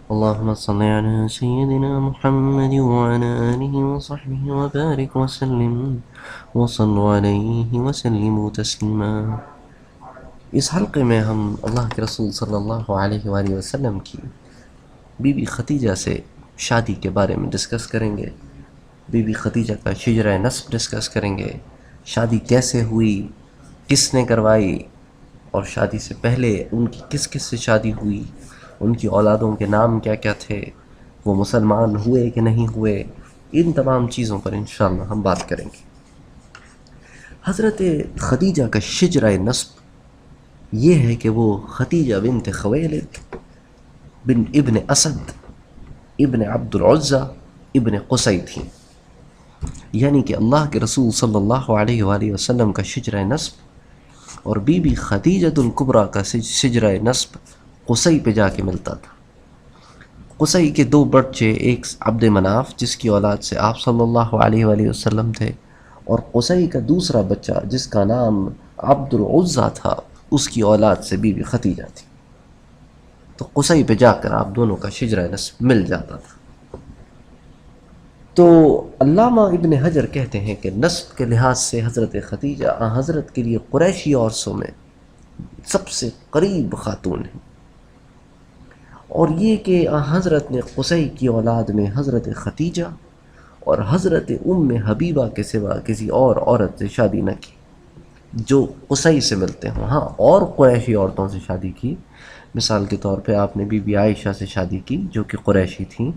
اللهم صل على سيدنا محمد وعلى آله وصحبه وبارك وسلم وصلوا عليه وسلموا تسلیما۔ اس حلقے میں ہم اللہ کے رسول صلی اللہ علیہ وآلہ وسلم کی بی بی خدیجہ سے شادی کے بارے میں ڈسکس کریں گے۔ بی بی خدیجہ کا شجرہ نسب ڈسکس کریں گے، شادی کیسے ہوئی، کس نے کروائی، اور شادی سے پہلے ان کی کس کس سے شادی ہوئی، ان کی اولادوں کے نام کیا کیا تھے، وہ مسلمان ہوئے کہ نہیں ہوئے، ان تمام چیزوں پر انشاءاللہ ہم بات کریں گے۔ حضرت خدیجہ کا شجرہ نسب یہ ہے کہ وہ خدیجہ بنت خویلد بن ابن اسد ابن عبد العزہ ابن قصی تھیں، یعنی کہ اللہ کے رسول صلی اللہ علیہ وآلہ وسلم کا شجرہ نسب اور بی بی خدیجۃ الکبریٰ کا شجرہ نسب قصی پہ جا کے ملتا تھا۔ قصی کے دو بچے، ایک عبد مناف جس کی اولاد سے آپ صلی اللہ علیہ وآلہ وسلم تھے، اور قصی کا دوسرا بچہ جس کا نام عبد العزہ تھا، اس کی اولاد سے بی بی خدیجہ تھی۔ تو قصی پہ جا کر آپ دونوں کا شجرہ نسب مل جاتا تھا۔ تو علامہ ابن حجر کہتے ہیں کہ نسب کے لحاظ سے حضرت خدیجہ حضرت کے لیے قریشی عورتوں میں سب سے قریب خاتون ہیں، اور یہ کہ حضرت نے قصی کی اولاد میں حضرت خدیجہ اور حضرت ام حبیبہ کے سوا کسی اور عورت سے شادی نہ کی جو قصی سے ملتے ہوں۔ ہاں، اور قریشی عورتوں سے شادی کی، مثال کے طور پہ آپ نے بی بی عائشہ سے شادی کی جو کہ قریشی تھیں،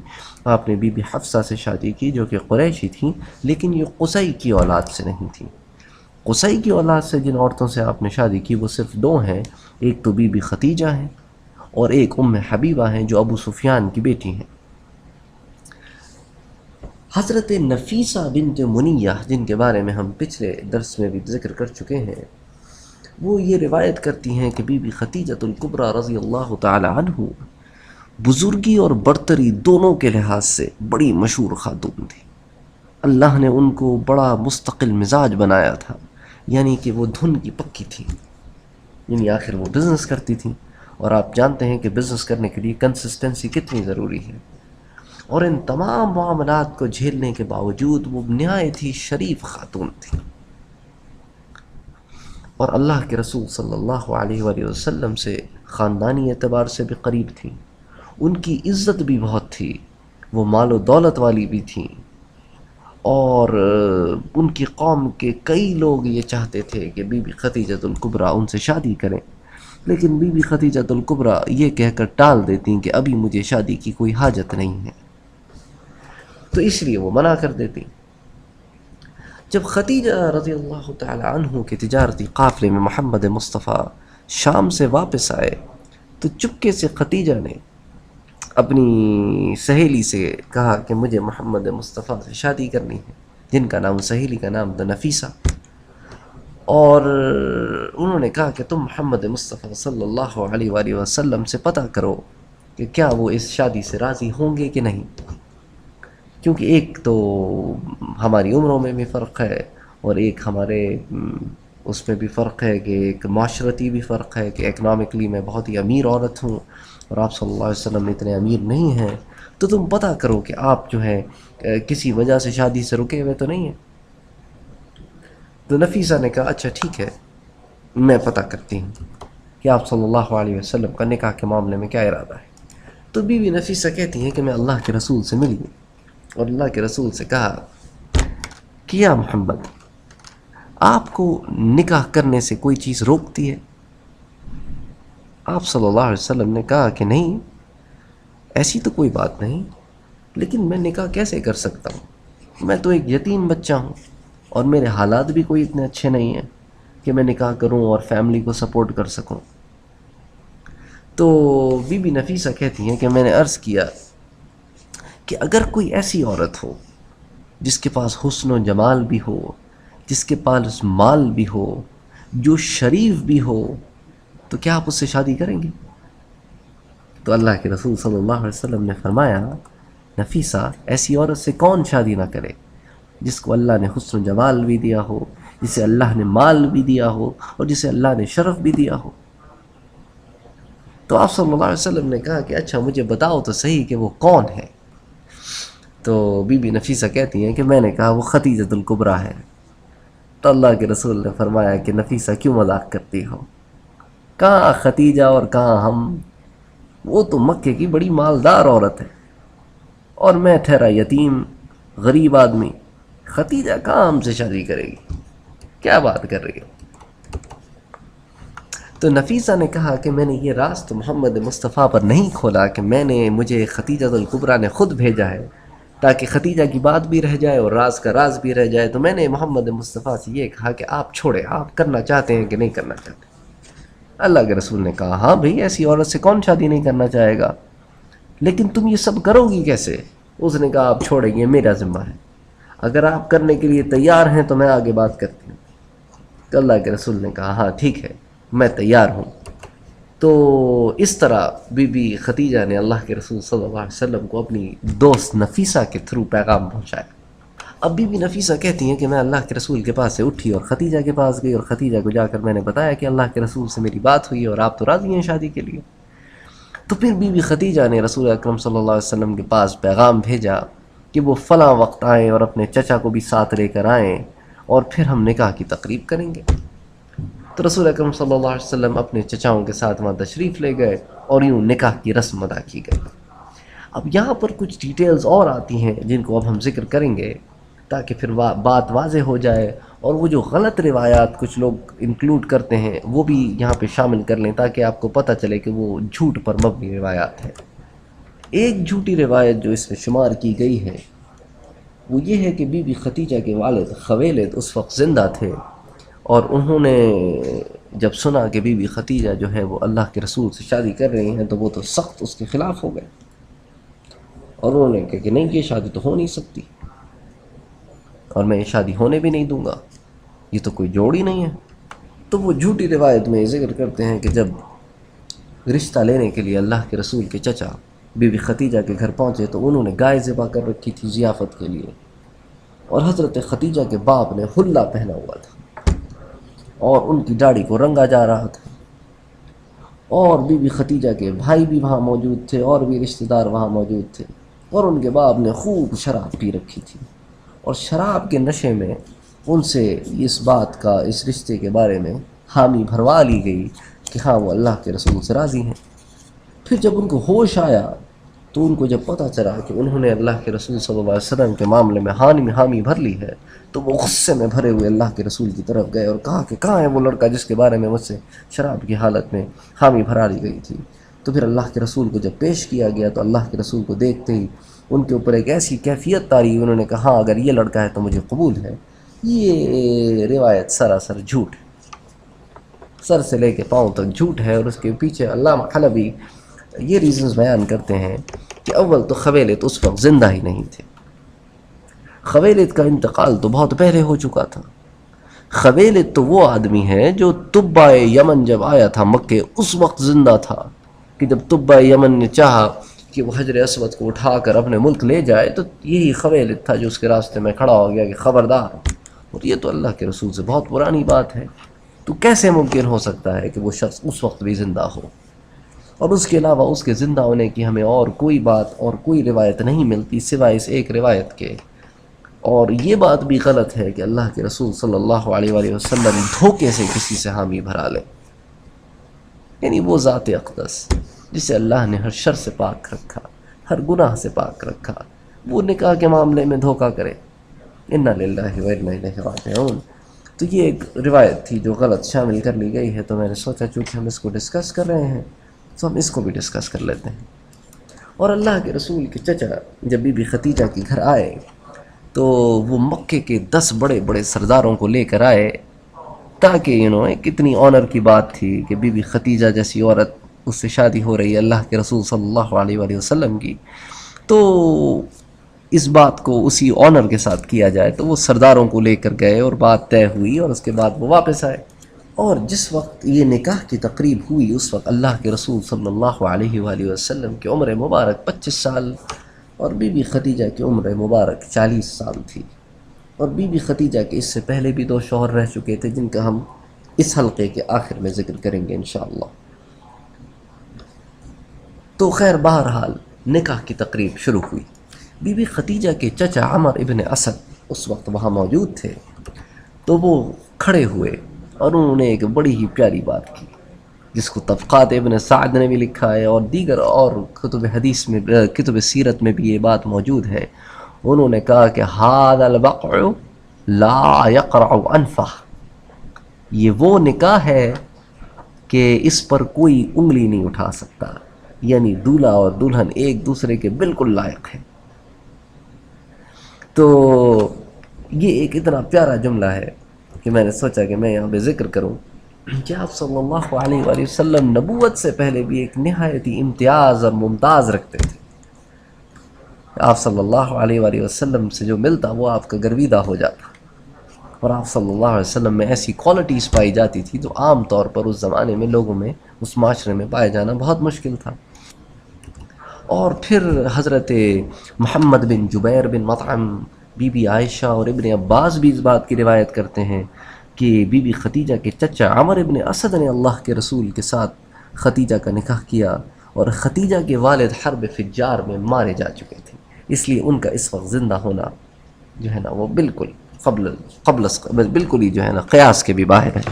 آپ نے بی بی حفصہ سے شادی کی جو کہ قریشی تھیں، لیکن یہ قصی کی اولاد سے نہیں تھیں۔ قصی کی اولاد سے جن عورتوں سے آپ نے شادی کی وہ صرف دو ہیں، ایک تو بی بی خدیجہ ہیں اور ایک ام حبیبہ ہیں جو ابو سفیان کی بیٹی ہیں۔ حضرت نفیسہ بنت منیہ جن کے بارے میں ہم پچھلے درس میں بھی ذکر کر چکے ہیں، وہ یہ روایت کرتی ہیں کہ بی بی خدیجۃ الکبریٰ رضی اللہ تعالی عنہ بزرگی اور برتری دونوں کے لحاظ سے بڑی مشہور خاتون تھی۔ اللہ نے ان کو بڑا مستقل مزاج بنایا تھا، یعنی کہ وہ دھن کی پکی تھی، یعنی آخر وہ بزنس کرتی تھیں، اور آپ جانتے ہیں کہ بزنس کرنے کے لیے کنسسٹنسی کتنی ضروری ہے، اور ان تمام معاملات کو جھیلنے کے باوجود وہ نہایت ہی شریف خاتون تھی، اور اللہ کے رسول صلی اللہ علیہ وآلہ وسلم سے خاندانی اعتبار سے بھی قریب تھیں، ان کی عزت بھی بہت تھی، وہ مال و دولت والی بھی تھیں، اور ان کی قوم کے کئی لوگ یہ چاہتے تھے کہ بی بی خدیجۃ الکبریٰ ان سے شادی کریں، لیکن بی بی خدیجۃ الکبریٰ یہ کہہ کر ٹال دیتی کہ ابھی مجھے شادی کی کوئی حاجت نہیں ہے، تو اس لیے وہ منع کر دیتی۔ جب خدیجہ رضی اللہ تعالی عنہ کے تجارتی قافلے میں محمد مصطفیٰ شام سے واپس آئے تو چپکے سے خدیجہ نے اپنی سہیلی سے کہا کہ مجھے محمد مصطفیٰ سے شادی کرنی ہے، جن کا نام، سہیلی کا نام تھا نفیسہ، اور انہوں نے کہا کہ تم محمد مصطفیٰ صلی اللہ علیہ وآلہ وسلم سے پتہ کرو کہ کیا وہ اس شادی سے راضی ہوں گے کہ نہیں، کیونکہ ایک تو ہماری عمروں میں بھی فرق ہے، اور ایک ہمارے اس میں بھی فرق ہے کہ ایک معاشرتی بھی فرق ہے کہ اکنامکلی میں بہت ہی امیر عورت ہوں اور آپ صلی اللہ علیہ وسلم اتنے امیر نہیں ہیں، تو تم پتہ کرو کہ آپ جو ہے کسی وجہ سے شادی سے رکے ہوئے تو نہیں ہیں۔ تو نفیسہ نے کہا اچھا ٹھیک ہے، میں پتہ کرتی ہوں کہ آپ صلی اللہ علیہ وسلم کا نکاح کے معاملے میں کیا ارادہ ہے۔ تو بی بی نفیسہ کہتی ہیں کہ میں اللہ کے رسول سے ملی اور اللہ کے رسول سے کہا کہ یا محمد، آپ کو نکاح کرنے سے کوئی چیز روکتی ہے؟ آپ صلی اللہ علیہ وسلم نے کہا کہ نہیں، ایسی تو کوئی بات نہیں، لیکن میں نکاح کیسے کر سکتا ہوں، میں تو ایک یتیم بچہ ہوں اور میرے حالات بھی کوئی اتنے اچھے نہیں ہیں کہ میں نکاح کروں اور فیملی کو سپورٹ کر سکوں۔ تو بی بی نفیسہ کہتی ہیں کہ میں نے عرض کیا کہ اگر کوئی ایسی عورت ہو جس کے پاس حسن و جمال بھی ہو، جس کے پاس مال بھی ہو، جو شریف بھی ہو، تو کیا آپ اس سے شادی کریں گے؟ تو اللہ کے رسول صلی اللہ علیہ وسلم نے فرمایا نفیسہ، ایسی عورت سے کون شادی نہ کرے جس کو اللہ نے حسن و جمال بھی دیا ہو، جسے اللہ نے مال بھی دیا ہو، اور جسے اللہ نے شرف بھی دیا ہو۔ تو آپ صلی اللہ علیہ وسلم نے کہا کہ اچھا مجھے بتاؤ تو صحیح کہ وہ کون ہے. تو بی بی نفیسہ کہتی ہیں کہ میں نے کہا وہ خدیجۃ الکبریٰ ہے. تو اللہ کے رسول نے فرمایا کہ نفیسہ کیوں مذاق کرتی ہو، کہاں خدیجہ اور کہاں ہم، وہ تو مکے کی بڑی مالدار عورت ہے اور میں ٹھہرا یتیم غریب آدمی، خدیجہ کہاں ہم سے شادی کرے گی، کیا بات کر رہی ہو. تو نفیسہ نے کہا کہ میں نے یہ راز تو محمد مصطفیٰ پر نہیں کھولا کہ مجھے خدیجۃ الکبریٰ نے خود بھیجا ہے تاکہ خدیجہ کی بات بھی رہ جائے اور راز کا راز بھی رہ جائے. تو میں نے محمد مصطفیٰ سے یہ کہا کہ آپ چھوڑیں، آپ کرنا چاہتے ہیں کہ نہیں کرنا چاہتے. اللہ کے رسول نے کہا ہاں بھئی ایسی عورت سے کون شادی نہیں کرنا چاہے گا، لیکن تم یہ سب کرو گی کیسے. اس نے کہا آپ چھوڑیں، یہ میرا ذمہ ہے، اگر آپ کرنے کے لیے تیار ہیں تو میں آگے بات کرتی ہوں. تو اللہ کے رسول نے کہا ہاں ٹھیک ہے میں تیار ہوں. تو اس طرح بی بی خدیجہ نے اللہ کے رسول صلی اللہ علیہ وسلم کو اپنی دوست نفیسہ کے تھرو پیغام پہنچایا. اب بی بی نفیسہ کہتی ہیں کہ میں اللہ کے رسول کے پاس سے اٹھی اور خدیجہ کے پاس گئی، اور خدیجہ کو جا کر میں نے بتایا کہ اللہ کے رسول سے میری بات ہوئی اور آپ تو راضی ہیں شادی کے لیے. تو پھر بی بی خدیجہ نے رسول اکرم صلی اللہ علیہ وسلم کے پاس پیغام بھیجا کہ وہ فلاں وقت آئیں اور اپنے چچا کو بھی ساتھ لے کر آئیں اور پھر ہم نکاح کی تقریب کریں گے. تو رسول اکرم صلی اللہ علیہ وسلم اپنے چچاؤں کے ساتھ وہاں تشریف لے گئے اور یوں نکاح کی رسم ادا کی گئی. اب یہاں پر کچھ ڈیٹیلز اور آتی ہیں جن کو اب ہم ذکر کریں گے تاکہ پھر بات واضح ہو جائے، اور وہ جو غلط روایات کچھ لوگ انکلوڈ کرتے ہیں وہ بھی یہاں پہ شامل کر لیں تاکہ آپ کو پتہ چلے کہ وہ جھوٹ پر مبنی روایات ہیں. ایک جھوٹی روایت جو اس میں شمار کی گئی ہے وہ یہ ہے کہ بی بی خدیجہ کے والد خویلد اس وقت زندہ تھے، اور انہوں نے جب سنا کہ بی بی خدیجہ جو ہے وہ اللہ کے رسول سے شادی کر رہی ہیں تو وہ تو سخت اس کے خلاف ہو گئے، اور انہوں نے کہا کہ نہیں یہ شادی تو ہو نہیں سکتی اور میں یہ شادی ہونے بھی نہیں دوں گا، یہ تو کوئی جوڑ ہی نہیں ہے. تو وہ جھوٹی روایت میں ذکر کرتے ہیں کہ جب رشتہ لینے کے لیے اللہ کے رسول کے چچا بی بی خدیجہ کے گھر پہنچے تو انہوں نے گائے ذبح کر رکھی تھی ضیافت کے لیے، اور حضرت خدیجہ کے باپ نے حلہ پہنا ہوا تھا اور ان کی داڑھی کو رنگا جا رہا تھا، اور بی بی خدیجہ کے بھائی بھی وہاں موجود تھے اور بھی رشتہ دار وہاں موجود تھے، اور ان کے باپ نے خوب شراب پی رکھی تھی، اور شراب کے نشے میں ان سے اس بات کا، اس رشتے کے بارے میں حامی بھروا لی گئی کہ ہاں وہ اللہ کے رسول سے راضی ہیں. پھر جب ان کو ہوش آیا تو ان کو جب پتہ چلا کہ انہوں نے اللہ کے رسول صلی اللہ علیہ وسلم کے معاملے میں حامی بھر لی ہے تو وہ غصے میں بھرے ہوئے اللہ کے رسول کی طرف گئے اور کہا کہ کہاں ہے وہ لڑکا جس کے بارے میں مجھ سے شراب کی حالت میں حامی بھرا لی گئی تھی. تو پھر اللہ کے رسول کو جب پیش کیا گیا تو اللہ کے رسول کو دیکھتے ہی ان کے اوپر ایک ایسی کیفیت تاری، انہوں نے کہا ہاں اگر یہ لڑکا ہے تو مجھے قبول ہے. یہ روایت سراسر جھوٹ ہے، سر سے لے کے پاؤں تک جھوٹ ہے، اور اس کے پیچھے علامہ حلبی یہ ریزنز بیان کرتے ہیں کہ اول تو خویلد اس وقت زندہ ہی نہیں تھے، خویلد کا انتقال تو بہت پہلے ہو چکا تھا. خویلد تو وہ آدمی ہے جو تبع یمن جب آیا تھا مکے اس وقت زندہ تھا، کہ جب تبع یمن نے چاہا کہ وہ حجر اسود کو اٹھا کر اپنے ملک لے جائے تو یہی خویلد تھا جو اس کے راستے میں کھڑا ہو گیا کہ خبردار. اور یہ تو اللہ کے رسول سے بہت پرانی بات ہے، تو کیسے ممکن ہو سکتا ہے کہ وہ شخص اس وقت بھی زندہ ہو. اور اس کے علاوہ اس کے زندہ ہونے کی ہمیں اور کوئی بات اور کوئی روایت نہیں ملتی سوائے اس ایک روایت کے. اور یہ بات بھی غلط ہے کہ اللہ کے رسول صلی اللہ علیہ وآلہ وسلم دھوکے سے کسی سے حامی بھرا لے، یعنی وہ ذات اقدس جسے اللہ نے ہر شر سے پاک رکھا، ہر گناہ سے پاک رکھا، وہ نکاح کے معاملے میں دھوکہ کرے. انا للہ و انا الیہ راجعون. تو یہ ایک روایت تھی جو غلط شامل کر لی گئی ہے، تو میں نے سوچا چونکہ ہم اس کو ڈسکس کر رہے ہیں تو ہم اس کو بھی ڈسکس کر لیتے ہیں. اور اللہ کے رسول کے چچا جب بی بی خدیجہ کے گھر آئے تو وہ مکے کے 10 بڑے بڑے سرداروں کو لے کر آئے، تاکہ ایک اتنی آنر کی بات تھی کہ بی بی خدیجہ جیسی عورت اس سے شادی ہو رہی ہے اللہ کے رسول صلی اللہ علیہ وآلہ وسلم کی، تو اس بات کو اسی آنر کے ساتھ کیا جائے. تو وہ سرداروں کو لے کر گئے اور بات طے ہوئی، اور اس کے بعد وہ واپس آئے. اور جس وقت یہ نکاح کی تقریب ہوئی اس وقت اللہ کے رسول صلی اللہ علیہ وآلہ وسلم کی عمر مبارک 25 سال اور بی بی خدیجہ کی عمر مبارک 40 سال تھی. اور بی بی خدیجہ کے اس سے پہلے بھی 2 شوہر رہ چکے تھے جن کا ہم اس حلقے کے آخر میں ذکر کریں گے انشاءاللہ. تو خیر بہرحال نکاح کی تقریب شروع ہوئی. بی بی ختیجہ کے چچا عمر ابن اسد اس وقت وہاں موجود تھے. تو وہ کھڑے ہوئے اور انہوں نے ایک بڑی ہی پیاری بات کی جس کو طبقات ابن سعد نے بھی لکھا ہے اور دیگر اور کتب حدیث میں کتب سیرت میں بھی یہ بات موجود ہے. انہوں نے کہا کہ ھذا البقع لا یقرع انفہ، یہ وہ نکاح ہے کہ اس پر کوئی انگلی نہیں اٹھا سکتا، یعنی دولہا اور دلہن ایک دوسرے کے بالکل لائق ہیں. تو یہ ایک اتنا پیارا جملہ ہے کہ میں نے سوچا کہ میں یہاں پہ ذکر کروں کہ آپ صلی اللہ علیہ وآلہ وسلم نبوت سے پہلے بھی ایک نہایت ہی امتیاز اور ممتاز رکھتے تھے. آپ صلی اللہ علیہ وآلہ وسلم سے جو ملتا وہ آپ کا گرویدہ ہو جاتا، اور آپ صلی اللہ علیہ وسلم میں ایسی کوالٹیز پائی جاتی تھی جو عام طور پر اس زمانے میں لوگوں میں اس معاشرے میں پائے جانا بہت مشکل تھا. اور پھر حضرت محمد بن جبیر بن مطعم، بی بی عائشہ اور ابن عباس بھی اس بات کی روایت کرتے ہیں کہ بی بی ختیجہ کے چچا عمر ابن اسد نے اللہ کے رسول کے ساتھ ختیجہ کا نکاح کیا، اور ختیجہ کے والد حرب فجار میں مارے جا چکے تھے، اس لیے ان کا اس وقت زندہ ہونا جو ہے نا وہ بالکل بالکل ہی جو ہے نا قیاس کے بھی باہر ہے.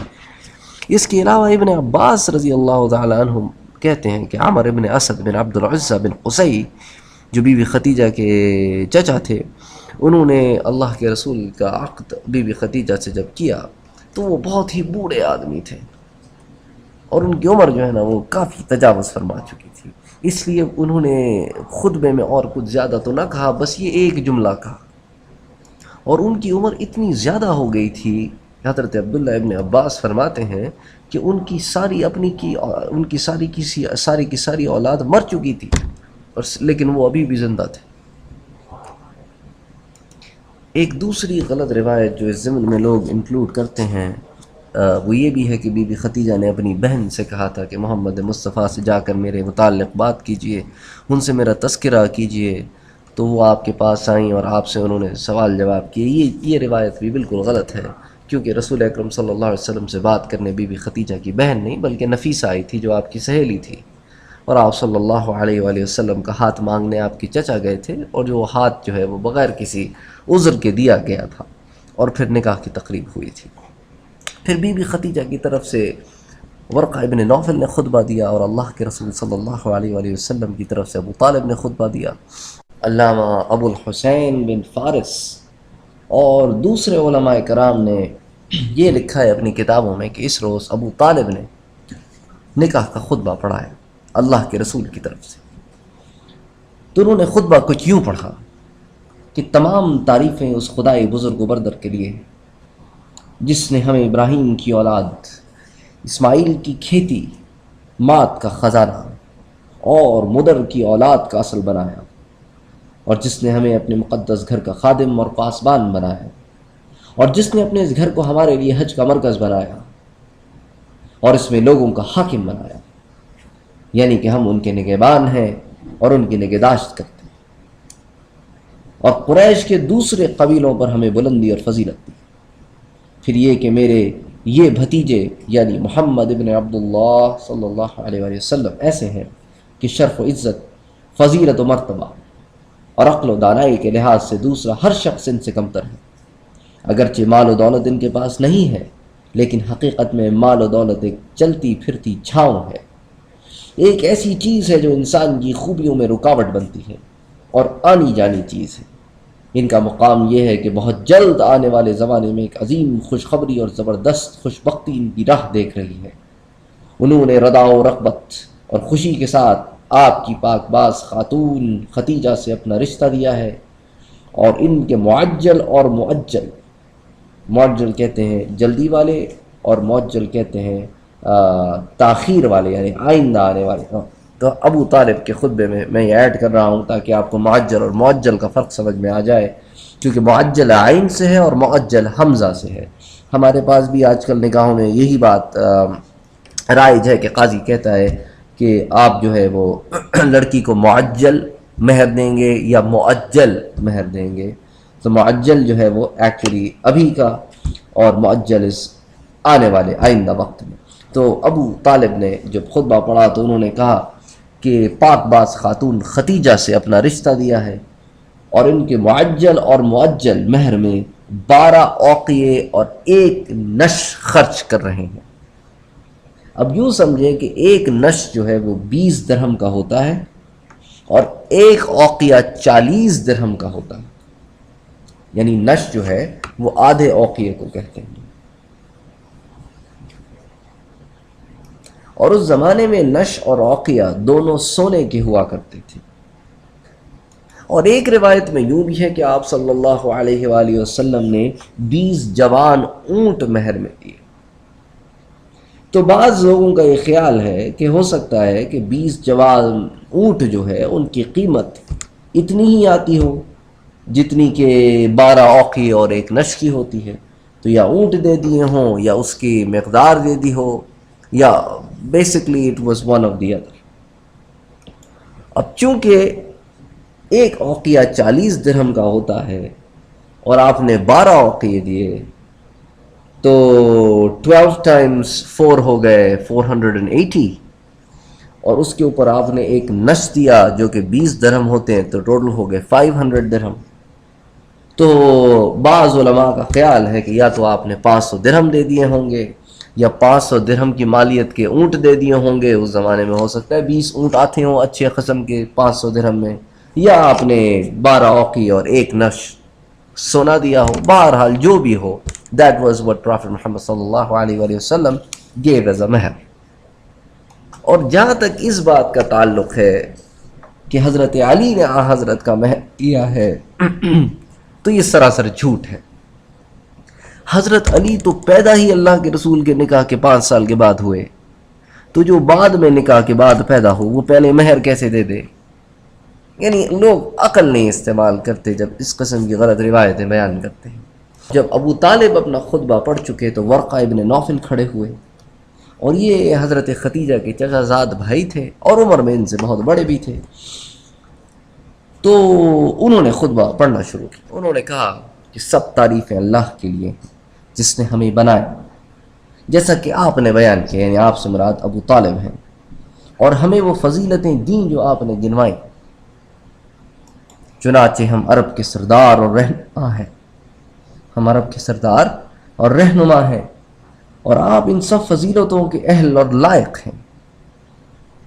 اس کے علاوہ ابن عباس رضی اللہ تعالی عنہم کہتے ہیں کہ عمر ابن اسد بن عبد العزہ بن قصی جو بی بی ختیجہ کے چچا تھے، انہوں نے اللہ کے رسول کا عقد بی بی ختیجہ سے جب کیا تو وہ بہت ہی بوڑھے آدمی تھے اور ان کی عمر جو ہے نا وہ کافی تجاوز فرما چکی تھی. اس لیے انہوں نے خطبے میں اور کچھ زیادہ تو نہ کہا، بس یہ ایک جملہ کہا. اور ان کی عمر اتنی زیادہ ہو گئی تھی، حضرت عبداللہ ابن عباس فرماتے ہیں کہ ان کی ساری اولاد مر چکی تھی، لیکن وہ ابھی بھی زندہ تھے. ایک دوسری غلط روایت جو اس ضمن میں لوگ انکلوڈ کرتے ہیں وہ یہ بھی ہے کہ بی بی ختیجہ نے اپنی بہن سے کہا تھا کہ محمد مصطفیٰ سے جا کر میرے متعلق بات کیجئے، ان سے میرا تذکرہ کیجئے. تو وہ آپ کے پاس آئیں اور آپ سے انہوں نے سوال جواب کیے. یہ روایت بھی بالکل غلط ہے، کیونکہ رسول اکرم صلی اللہ علیہ وسلم سے بات کرنے بی بی ختیجہ کی بہن نہیں بلکہ نفیسہ آئی تھی جو آپ کی سہیلی تھی، اور آپ صلی اللہ علیہ وآلہ وسلم کا ہاتھ مانگنے آپ کی چچا گئے تھے، اور جو ہاتھ جو ہے وہ بغیر کسی عذر کے دیا گیا تھا، اور پھر نکاح کی تقریب ہوئی تھی. پھر بی بی ختیجہ کی طرف سے ورقہ ابن نوفل نے خطبہ دیا، اور اللہ کے رسول صلی اللہ علیہ وآلہ وسلم کی طرف سے ابو طالب نے خطبہ دیا. علامہ ابو الحسین بن فارس اور دوسرے علماء کرام نے یہ لکھا ہے اپنی کتابوں میں کہ اس روز ابو طالب نے نکاح کا خطبہ پڑھا ہے اللہ کے رسول کی طرف سے. تو انہوں نے خطبہ کچھ یوں پڑھا کہ تمام تعریفیں اس خدائے بزرگ و بردر کے لیے جس نے ہمیں ابراہیم کی اولاد اسماعیل کی کھیتی مات کا خزانہ اور مدر کی اولاد کا اصل بنایا، اور جس نے ہمیں اپنے مقدس گھر کا خادم اور پاسبان بنایا، اور جس نے اپنے اس گھر کو ہمارے لیے حج کا مرکز بنایا اور اس میں لوگوں کا حاکم بنایا، یعنی کہ ہم ان کے نگہبان ہیں اور ان کی نگہداشت کرتے ہیں، اور قریش کے دوسرے قبیلوں پر ہمیں بلندی اور فضیلت دی. پھر یہ کہ میرے یہ بھتیجے یعنی محمد ابن عبداللہ صلی اللہ علیہ وآلہ وسلم ایسے ہیں کہ شرف و عزت، فضیلت و مرتبہ اور عقل و دانائی کے لحاظ سے دوسرا ہر شخص ان سے کمتر ہے. اگرچہ مال و دولت ان کے پاس نہیں ہے، لیکن حقیقت میں مال و دولت ایک چلتی پھرتی چھاؤں ہے، ایک ایسی چیز ہے جو انسان کی خوبیوں میں رکاوٹ بنتی ہے اور آنی جانی چیز ہے. ان کا مقام یہ ہے کہ بہت جلد آنے والے زمانے میں ایک عظیم خوشخبری اور زبردست خوشبختی ان کی راہ دیکھ رہی ہے. انہوں نے رضا و رغبت اور خوشی کے ساتھ آپ کی پاک باز خاتون ختیجہ سے اپنا رشتہ دیا ہے، اور ان کے معجل اور معجل کہتے ہیں جلدی والے اور معجل کہتے ہیں تاخیر والے، یعنی آئندہ آنے والے. تو ابو طالب کے خطبے میں یہ ایڈ کر رہا ہوں تاکہ آپ کو معجل اور معجل کا فرق سمجھ میں آ جائے، کیونکہ معجل عین سے ہے اور معجل حمزہ سے ہے. ہمارے پاس بھی آج کل نکاحوں میں یہی بات رائج ہے کہ قاضی کہتا ہے کہ آپ جو ہے وہ لڑکی کو معجل مہر دیں گے یا معجل مہر دیں گے. تو معجل جو ہے وہ ایکچولی ابھی کا، اور معجل اس آنے والے آئندہ وقت میں. تو ابو طالب نے جب خطبہ پڑھا تو انہوں نے کہا کہ پاک باز خاتون ختیجہ سے اپنا رشتہ دیا ہے، اور ان کے معجل اور معجل مہر میں 12 اوقیے اور 1 نش خرچ کر رہے ہیں۔ اب یوں سمجھیں کہ 1 نش جو ہے وہ 20 درہم کا ہوتا ہے، اور 1 اوقیہ 40 درہم کا ہوتا ہے، یعنی نش جو ہے وہ آدھے اوقیے کو کہتے ہیں۔ اور اس زمانے میں نش اور اوقیہ دونوں سونے کے ہوا کرتے تھے۔ اور ایک روایت میں یوں بھی ہے کہ آپ صلی اللہ علیہ وآلہ وسلم نے 20 جوان اونٹ مہر میں دیے۔ تو بعض لوگوں کا یہ خیال ہے کہ ہو سکتا ہے کہ 20 جوان اونٹ جو ہے ان کی قیمت اتنی ہی آتی ہو جتنی کہ 12 اوقی اور 1 نش کی ہوتی ہے، تو یا اونٹ دے دیے ہوں یا اس کی مقدار دے دی ہو، یا basically it was one of the other. اب چونکہ 1 اوقیہ 40 درہم کا ہوتا ہے اور آپ نے 12 اوقیے دیے، تو 12 ٹائمز 4 ہو گئے 480، اور اس کے اوپر آپ نے 1 نش دیا جو کہ 20 درہم ہوتے ہیں، تو ٹوٹل ہو گئے 500 درہم۔ تو بعض علماء کا خیال ہے کہ یا تو آپ نے 500 درہم دے دیے ہوں گے، یا 500 درہم کی مالیت کے اونٹ دے دیے ہوں گے۔ اس زمانے میں ہو سکتا ہے 20 اونٹ آتے ہوں اچھے قسم کے 500 درہم میں، یا آپ نے 12 اوقی اور 1 نش سونا دیا ہو۔ بہرحال جو بھی ہو، that was what Prophet Muhammad صلی اللہ علیہ وآلہ وسلم gave as a مہر۔ اور جہاں تک اس بات کا تعلق ہے کہ حضرت علی نے حضرت کا مہر کیا ہے، تو یہ سراسر جھوٹ ہے۔ حضرت علی تو پیدا ہی اللہ کے رسول کے نکاح کے 5 سال کے بعد ہوئے، تو جو بعد میں نکاح کے بعد پیدا ہو وہ پہلے مہر کیسے دے دے؟ یعنی لوگ عقل نہیں استعمال کرتے جب اس قسم کی غلط روایتیں بیان کرتے ہیں۔ جب ابو طالب اپنا خطبہ پڑھ چکے تو ورقہ ابن نوفل کھڑے ہوئے، اور یہ حضرت ختیجہ کے چچا زاد بھائی تھے اور عمر میں ان سے بہت بڑے بھی تھے۔ تو انہوں نے خطبہ پڑھنا شروع کیا۔ انہوں نے کہا کہ سب تعریفیں اللہ کے لیے جس نے ہمیں بنایا، جیسا کہ آپ نے بیان کیا، یعنی آپ سے مراد ابو طالب ہیں، اور ہمیں وہ فضیلتیں دیں جو آپ نے گنوائیں۔ چنانچہ ہم عرب کے سردار اور رہنما ہیں، ہم عرب کے سردار اور رہنما ہیں، اور آپ ان سب فضیلتوں کے اہل اور لائق ہیں۔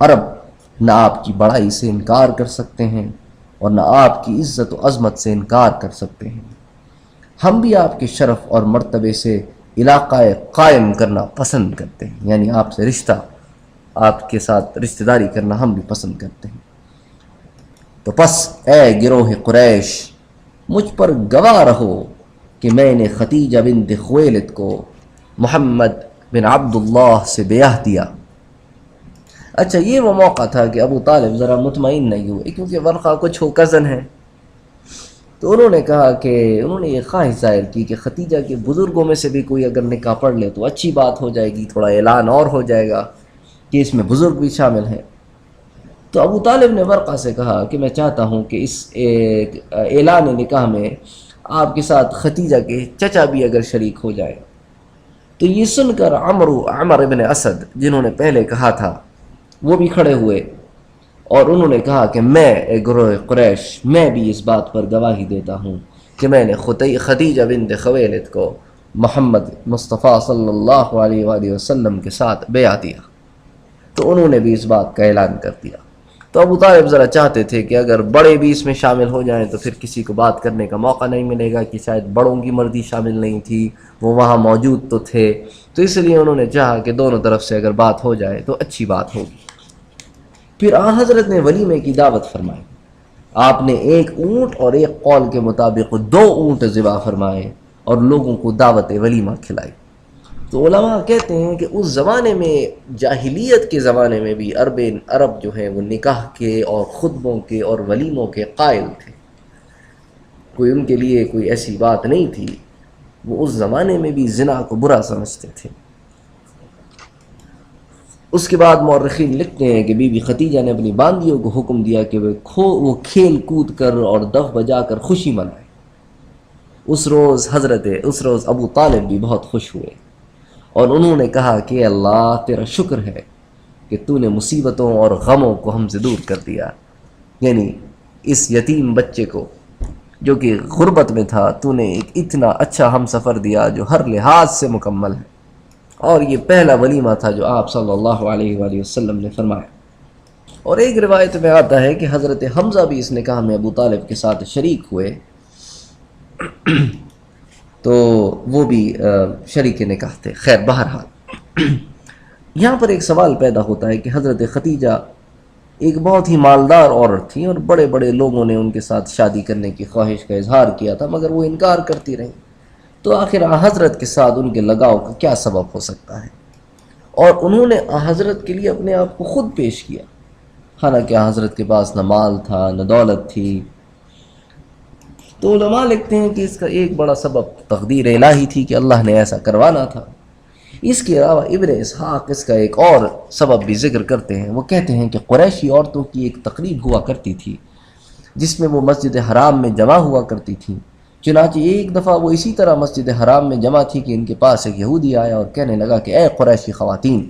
عرب نہ آپ کی بڑائی سے انکار کر سکتے ہیں اور نہ آپ کی عزت و عظمت سے انکار کر سکتے ہیں۔ ہم بھی آپ کے شرف اور مرتبے سے علاقہ قائم کرنا پسند کرتے ہیں، یعنی آپ سے رشتہ، آپ کے ساتھ رشتہ داری کرنا ہم بھی پسند کرتے ہیں۔ تو پس اے گروہ قریش، مجھ پر گواہ رہو کہ میں نے ختیجہ بنت خویلد کو محمد بن عبداللہ سے بیعہ دیا۔ اچھا، یہ وہ موقع تھا کہ ابو طالب ذرا مطمئن نہیں ہوئے، کیونکہ ورقہ کچھ ہو کزن ہے، تو انہوں نے کہا کہ انہوں نے یہ خواہش ظاہر کی کہ ختیجہ کے بزرگوں میں سے بھی کوئی اگر نکاح پڑھ لے تو اچھی بات ہو جائے گی، تھوڑا اعلان اور ہو جائے گا کہ اس میں بزرگ بھی شامل ہیں۔ تو ابو طالب نے ورقہ سے کہا کہ میں چاہتا ہوں کہ اس اعلان نکاح میں آپ کے ساتھ ختیجہ کے چچا بھی اگر شریک ہو جائے۔ تو یہ سن کر عمر ابن اسد، جنہوں نے پہلے کہا تھا، وہ بھی کھڑے ہوئے اور انہوں نے کہا کہ میں گروہ قریش، میں بھی اس بات پر گواہی دیتا ہوں کہ میں نے ختیجہ بنت خویلد کو محمد مصطفیٰ صلی اللہ علیہ وآلہ وسلم کے ساتھ بیعہ دیا۔ تو انہوں نے بھی اس بات کا اعلان کر دیا۔ تو ابو طالب ذرا چاہتے تھے کہ اگر بڑے بھی اس میں شامل ہو جائیں تو پھر کسی کو بات کرنے کا موقع نہیں ملے گا، کہ شاید بڑوں کی مرضی شامل نہیں تھی، وہ وہاں موجود تو تھے، تو اس لیے انہوں نے چاہا کہ دونوں طرف سے اگر بات ہو جائے تو اچھی بات ہوگی۔ پھر حضرت نے ولیمے کی دعوت فرمائی۔ آپ نے 1 اونٹ اور ایک قول کے مطابق 2 اونٹ ذبح فرمائے اور لوگوں کو دعوت ولیمہ کھلائی۔ تو علماء کہتے ہیں کہ اس زمانے میں، جاہلیت کے زمانے میں بھی عرب جو ہیں وہ نکاح کے اور خطبوں کے اور ولیموں کے قائل تھے۔ کوئی ان کے لیے کوئی ایسی بات نہیں تھی، وہ اس زمانے میں بھی زنا کو برا سمجھتے تھے۔ اس کے بعد مورخین لکھتے ہیں کہ بی بی ختیجہ نے اپنی باندیوں کو حکم دیا کہ وہ کھیل کود کر اور دف بجا کر خوشی منائے۔ اس روز ابو طالب بھی بہت خوش ہوئے اور انہوں نے کہا کہ اللہ تیرا شکر ہے کہ کہ تو نے مصیبتوں اور غموں کو ہم سے دور کر دیا، یعنی اس یتیم بچے کو جو کہ غربت میں تھا تو نے ایک اتنا اچھا ہم سفر دیا جو ہر لحاظ سے مکمل ہے۔ اور یہ پہلا ولیمہ تھا جو آپ صلی اللہ علیہ وآلہ وسلم نے فرمایا۔ اور ایک روایت میں آتا ہے کہ حضرت حمزہ بھی اس نکاح میں ابو طالب کے ساتھ شریک ہوئے، تو وہ بھی شریک نکاح تھے۔ خیر بہرحال یہاں پر ایک سوال پیدا ہوتا ہے کہ حضرت ختیجہ ایک بہت ہی مالدار عورت تھی اور بڑے بڑے لوگوں نے ان کے ساتھ شادی کرنے کی خواہش کا اظہار کیا تھا، مگر وہ انکار کرتی رہیں، تو آخر حضرت کے ساتھ ان کے لگاؤ کا کیا سبب ہو سکتا ہے؟ اور انہوں نے حضرت کے لیے اپنے آپ کو خود پیش کیا، حالانکہ حضرت کے پاس نہ مال تھا نہ دولت تھی۔ تو علماء لکھتے ہیں کہ اس کا ایک بڑا سبب تقدیر الہی تھی کہ اللہ نے ایسا کروانا تھا۔ اس کے علاوہ ابن اسحاق اس کا ایک اور سبب بھی ذکر کرتے ہیں۔ وہ کہتے ہیں کہ قریشی عورتوں کی ایک تقریب ہوا کرتی تھی جس میں وہ مسجد حرام میں جمع ہوا کرتی تھیں۔ چنانچہ ایک دفعہ وہ اسی طرح مسجد حرام میں جمع تھی کہ ان کے پاس ایک یہودی آیا اور کہنے لگا کہ اے قریشی خواتین،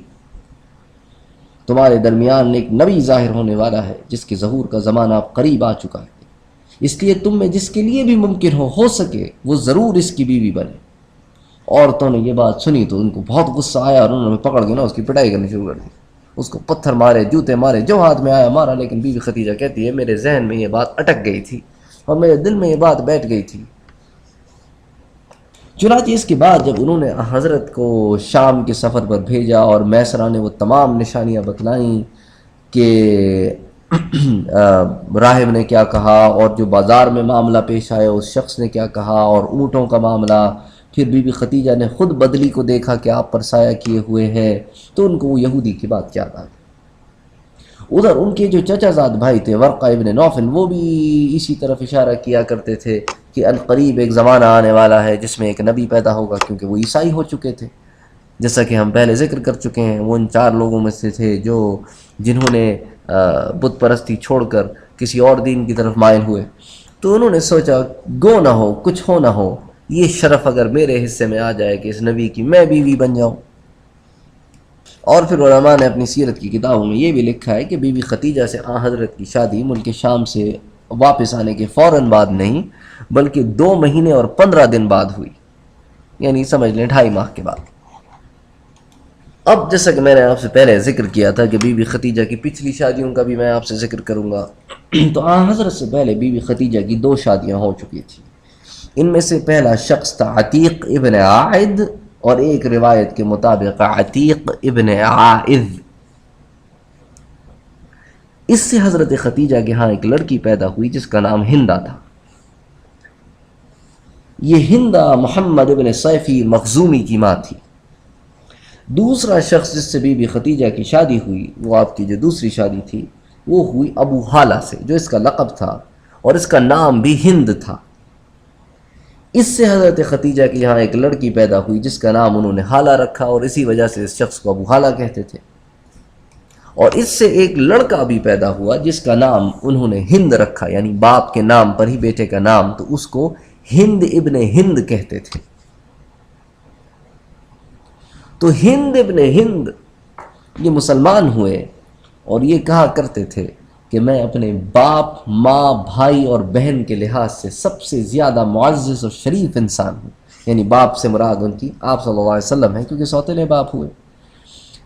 تمہارے درمیان ایک نبی ظاہر ہونے والا ہے جس کے ظہور کا زمانہ اب قریب آ چکا ہے، اس لیے تم میں جس کے لیے بھی ممکن ہو سکے وہ ضرور اس کی بیوی بنے۔ عورتوں نے یہ بات سنی تو ان کو بہت غصہ آیا اور انہوں نے پکڑ کے نا اس کی پٹائی کرنی شروع کر دی، اس کو پتھر مارے، جوتے مارے، جو ہاتھ میں آیا مارا۔ لیکن بی بی خدیجہ کہتی ہے میرے ذہن میں یہ بات اٹک گئی تھی اور میرے دل میں یہ بات بیٹھ گئی تھی۔ چنانچہ اس کے بعد جب انہوں نے حضرت کو شام کے سفر پر بھیجا اور میسرہ نے وہ تمام نشانیاں بتلائیں کہ راہب نے کیا کہا اور جو بازار میں معاملہ پیش آیا اس شخص نے کیا کہا اور اونٹوں کا معاملہ، پھر بی بی خدیجہ نے خود بدلی کو دیکھا کہ آپ پر سایہ کیے ہوئے ہے، تو ان کو وہ یہودی کی بات یاد آ گئی۔ ادھر ان کے جو چچا زاد بھائی تھے ورقہ ابن نوفل، وہ بھی اسی طرف اشارہ کیا کرتے تھے کہ القریب ایک زمانہ آنے والا ہے جس میں ایک نبی پیدا ہوگا، کیونکہ وہ عیسائی ہو چکے تھے، جیسا کہ ہم پہلے ذکر کر چکے ہیں۔ وہ ان 4 لوگوں میں سے تھے جنہوں نے بت پرستی چھوڑ کر کسی اور دین کی طرف مائل ہوئے، تو انہوں نے سوچا گو نہ ہو کچھ ہو نہ ہو، یہ شرف اگر میرے حصے میں آ جائے کہ اس نبی کی میں بیوی بن جاؤں۔ اور پھر علماء نے اپنی سیرت کی کتابوں میں یہ بھی لکھا ہے کہ بی بی خدیجہ سے حضرت کی شادی ملک شام سے واپس آنے کے فوراً بعد نہیں بلکہ 2 مہینے اور 15 دن بعد ہوئی، یعنی سمجھ لیں 2.5 ماہ کے بعد۔ اب جیسا کہ میں نے آپ سے پہلے ذکر کیا تھا کہ بی بی خدیجہ کی پچھلی شادیوں کا بھی میں آپ سے ذکر کروں گا، تو حضرت سے پہلے بی بی خدیجہ کی 2 شادیاں ہو چکی تھیں۔ ان میں سے پہلا شخص تھا عتیق ابن عائد، اور ایک روایت کے مطابق عتیق ابن عائذ۔ اس سے حضرت خدیجہ کے ہاں ایک لڑکی پیدا ہوئی جس کا نام ہندہ تھا۔ یہ ہندہ محمد ابن سیفی مخزومی کی ماں تھی۔ دوسرا شخص جس سے بی بی خدیجہ کی شادی ہوئی، وہ آپ کی جو دوسری شادی تھی، وہ ہوئی ابو حالہ سے، جو اس کا لقب تھا اور اس کا نام بھی ہند تھا۔ اس سے حضرت خدیجہ کے یہاں ایک لڑکی پیدا ہوئی جس کا نام انہوں نے حالہ رکھا، اور اسی وجہ سے اس شخص کو ابو حالہ کہتے تھے۔ اور اس سے ایک لڑکا بھی پیدا ہوا جس کا نام انہوں نے ہند رکھا، یعنی باپ کے نام پر ہی بیٹے کا نام، تو اس کو ہند ابن ہند کہتے تھے۔ تو ہند ابن ہند یہ مسلمان ہوئے اور یہ کہا کرتے تھے کہ میں اپنے باپ، ماں، بھائی اور بہن کے لحاظ سے سب سے زیادہ معزز اور شریف انسان ہوں، یعنی باپ سے مراد ان کی آپ صلی اللہ علیہ وسلم ہیں، کیونکہ سوتیلے باپ ہوئے۔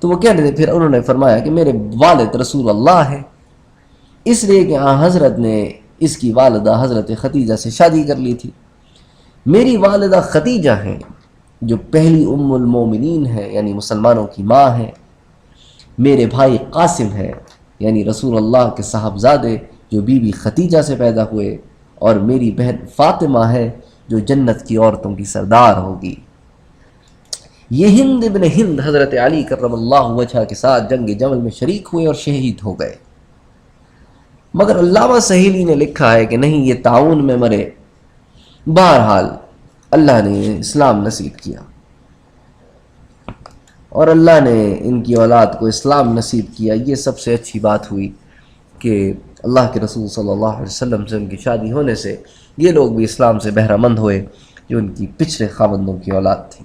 تو وہ کہہ رہے تھے، پھر انہوں نے فرمایا کہ میرے والد رسول اللہ ہیں، اس لیے کہ حضرت نے اس کی والدہ حضرت خدیجہ سے شادی کر لی تھی۔ میری والدہ خدیجہ ہیں جو پہلی ام المومنین ہے، یعنی مسلمانوں کی ماں ہے۔ میرے بھائی قاسم ہے، یعنی رسول اللہ کے صاحبزادے جو بی بی خدیجہ سے پیدا ہوئے، اور میری بہن فاطمہ ہے جو جنت کی عورتوں کی سردار ہوگی۔ یہ ہند ابن ہند حضرت علی کرم اللہ وجہہ کے ساتھ جنگ جمل میں شریک ہوئے اور شہید ہو گئے، مگر علامہ سہیلی نے لکھا ہے کہ نہیں، یہ تعاون میں مرے۔ بہرحال اللہ نے اسلام نصیب کیا اور اللہ نے ان کی اولاد کو اسلام نصیب کیا۔ یہ سب سے اچھی بات ہوئی کہ اللہ کے رسول صلی اللہ علیہ وسلم سے ان کی شادی ہونے سے یہ لوگ بھی اسلام سے بہرہ مند ہوئے جو ان کی پچھلے خاوندوں کی اولاد تھی۔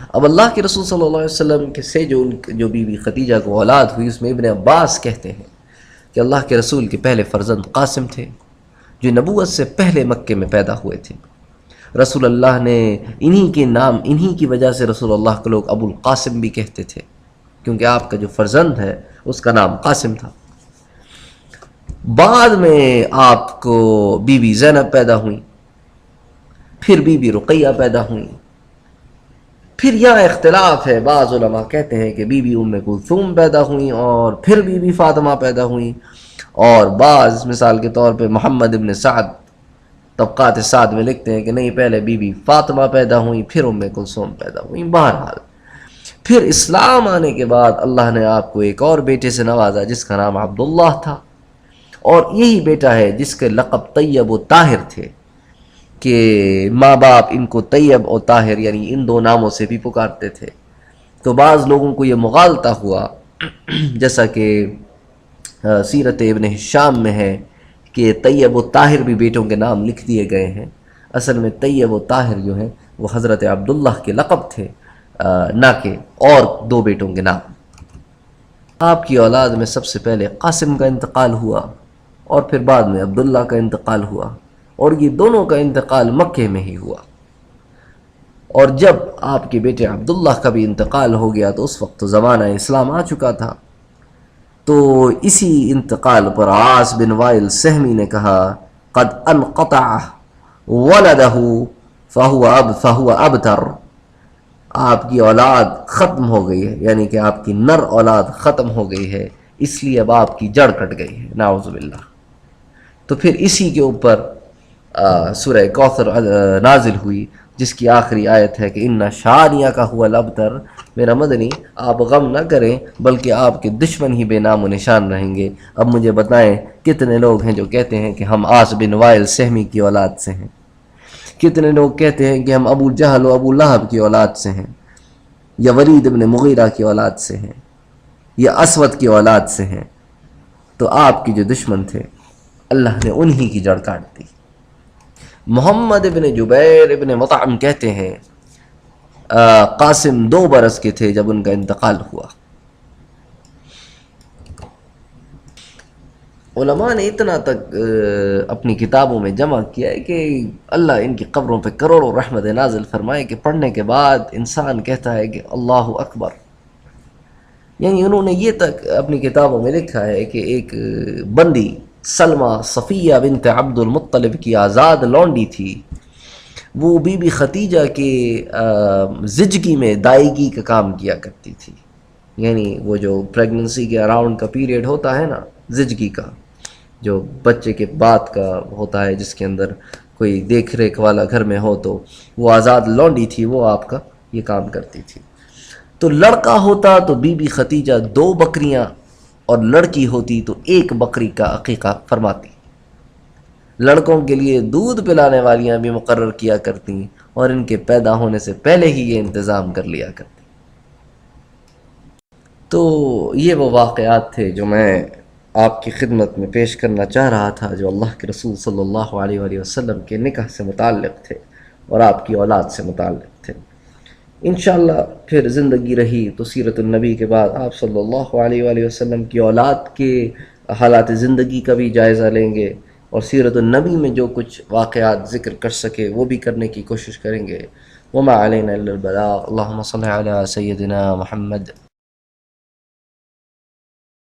اب اللہ کے رسول صلی اللہ علیہ وسلم کے سے جو بی بی خدیجہ کو اولاد ہوئی، اس میں ابن عباس کہتے ہیں کہ اللہ کے رسول کے پہلے فرزند قاسم تھے، جو نبوت سے پہلے مکے میں پیدا ہوئے تھے۔ رسول اللہ نے انہی کی وجہ سے رسول اللہ کو لوگ ابو القاسم بھی کہتے تھے، کیونکہ آپ کا جو فرزند ہے اس کا نام قاسم تھا۔ بعد میں آپ کو بی بی زینب پیدا ہوئیں، پھر بی بی رقیہ پیدا ہوئیں، پھر یہاں اختلاف ہے، بعض علماء کہتے ہیں کہ بی بی ام کلثوم پیدا ہوئیں اور پھر بی بی فاطمہ پیدا ہوئیں، اور بعض مثال کے طور پہ محمد ابن سعد طبقات سعد میں لکھتے ہیں کہ نہیں، پہلے بی بی فاطمہ پیدا ہوئیں پھر ام کلثوم پیدا ہوئیں۔ بہرحال پھر اسلام آنے کے بعد اللہ نے آپ کو ایک اور بیٹے سے نوازا جس کا نام عبداللہ تھا، اور یہی بیٹا ہے جس کے لقب طیب و طاہر تھے، کہ ماں باپ ان کو طیب اور طاہر یعنی ان دو ناموں سے بھی پکارتے تھے۔ تو بعض لوگوں کو یہ مغالطہ ہوا، جیسا کہ سیرت ابن ہشام میں ہے کہ طیب و طاہر بھی بیٹوں کے نام لکھ دیے گئے ہیں۔ اصل میں طیب و طاہر جو ہیں وہ حضرت عبداللہ کے لقب تھے، نہ کہ اور دو بیٹوں کے نام۔ آپ کی اولاد میں سب سے پہلے قاسم کا انتقال ہوا، اور پھر بعد میں عبداللہ کا انتقال ہوا، اور یہ دونوں کا انتقال مکے میں ہی ہوا۔ اور جب آپ کے بیٹے عبداللہ کا بھی انتقال ہو گیا تو اس وقت تو زمانہ اسلام آ چکا تھا۔ تو اسی انتقال پر عاص بن وائل سہمی نے کہا قد انقطع ولدہ فہو ابتر، آپ کی اولاد ختم ہو گئی ہے، یعنی کہ آپ کی نر اولاد ختم ہو گئی ہے، اس لیے اب آپ کی جڑ کٹ گئی ہے، نعوذ باللہ۔ تو پھر اسی کے اوپر سورہ کوثر نازل ہوئی، جس کی آخری آیت ہے کہ ان شانیہ کا ہوا الابتر۔ میرا مدنی آپ غم نہ کریں، بلکہ آپ کے دشمن ہی بے نام و نشان رہیں گے۔ اب مجھے بتائیں کتنے لوگ ہیں جو کہتے ہیں کہ ہم عاص بن وائل سہمی کی اولاد سے ہیں، کتنے لوگ کہتے ہیں کہ ہم ابو جہل و ابو لہب کی اولاد سے ہیں، یا ولید ابن مغیرہ کی اولاد سے ہیں، یا اسود کی اولاد سے ہیں۔ تو آپ کے جو دشمن تھے اللہ نے انہی کی جڑ کاٹ دی۔ محمد ابن جبیر ابن مطعم کہتے ہیں قاسم 2 برس کے تھے جب ان کا انتقال ہوا۔ علماء نے اتنا تک اپنی کتابوں میں جمع کیا ہے کہ اللہ ان کی قبروں پہ کروڑوں رحمت نازل فرمائے کہ پڑھنے کے بعد انسان کہتا ہے کہ اللہ اکبر۔ یعنی انہوں نے یہ تک اپنی کتابوں میں لکھا ہے کہ ایک بندی سلمہ صفیہ بنت عبد المطلب کی آزاد لونڈی تھی، وہ بی بی خدیجہ کے زچگی میں دائیگی کا کام کیا کرتی تھی، یعنی وہ جو پریگننسی کے اراؤنڈ کا پیریڈ ہوتا ہے نا، زچگی کا جو بچے کے بعد کا ہوتا ہے، جس کے اندر کوئی دیکھ ریکھ والا گھر میں ہو، تو وہ آزاد لونڈی تھی، وہ آپ کا یہ کام کرتی تھی۔ تو لڑکا ہوتا تو بی بی خدیجہ 2 بکریاں، اور لڑکی ہوتی تو 1 بکری کا عقیقہ فرماتی۔ لڑکوں کے لیے دودھ پلانے والیاں بھی مقرر کیا کرتی، اور ان کے پیدا ہونے سے پہلے ہی یہ انتظام کر لیا کرتی۔ تو یہ وہ واقعات تھے جو میں آپ کی خدمت میں پیش کرنا چاہ رہا تھا، جو اللہ کے رسول صلی اللہ علیہ وآلہ وسلم کے نکاح سے متعلق تھے اور آپ کی اولاد سے متعلق تھے۔ انشاءاللہ پھر زندگی رہی تو سیرت النبی کے بعد آپ صلی اللہ علیہ وآلہ وسلم کی اولاد کے حالات زندگی کا بھی جائزہ لیں گے، اور سیرت النبی میں جو کچھ واقعات ذکر کر سکے وہ بھی کرنے کی کوشش کریں گے۔ وما علینا الا البلاغ۔ اللہم صل علی سیدنا محمد